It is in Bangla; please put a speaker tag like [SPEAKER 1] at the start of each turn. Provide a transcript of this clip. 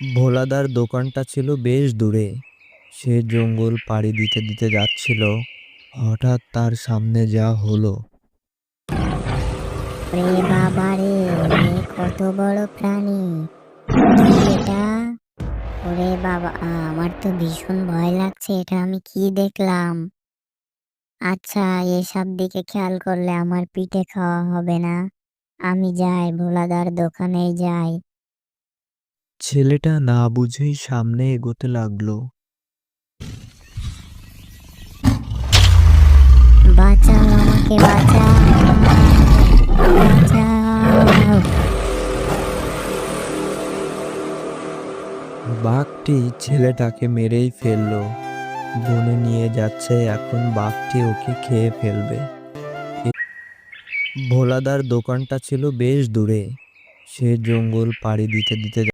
[SPEAKER 1] ভোলাদার দোকানটা ছিল বেশ দূরে। সে জঙ্গল পাড়ি দিতে দিতে যাচ্ছিল। হঠাৎ তার সামনে যা হলো!
[SPEAKER 2] রে বাবা রে, কত বড় প্রাণী! কি এটা? ওরে বাবা, আমার তো ভীষণ ভয় লাগছে। এটা আমি কি দেখলাম? আচ্ছা, এসব দিকে খেয়াল করলে আমার পিঠে খাওয়া হবে না। আমি যাই, ভোলাদার দোকানেই যাই।
[SPEAKER 1] ছেলেটা না বুঝেই সামনে এগোতে লাগলো।
[SPEAKER 2] বাঁচাও, আমাকে বাঁচাও, বাঁচাও!
[SPEAKER 1] বাঘটি ছেলেটাকে মেরেই ফেললো। বনে নিয়ে যাচ্ছে, এখন বাঘটি ওকে খেয়ে ফেলবে। ভোলাদার দোকানটা ছিল বেশ দূরে। সে জঙ্গল পাড়ি দিতে দিতে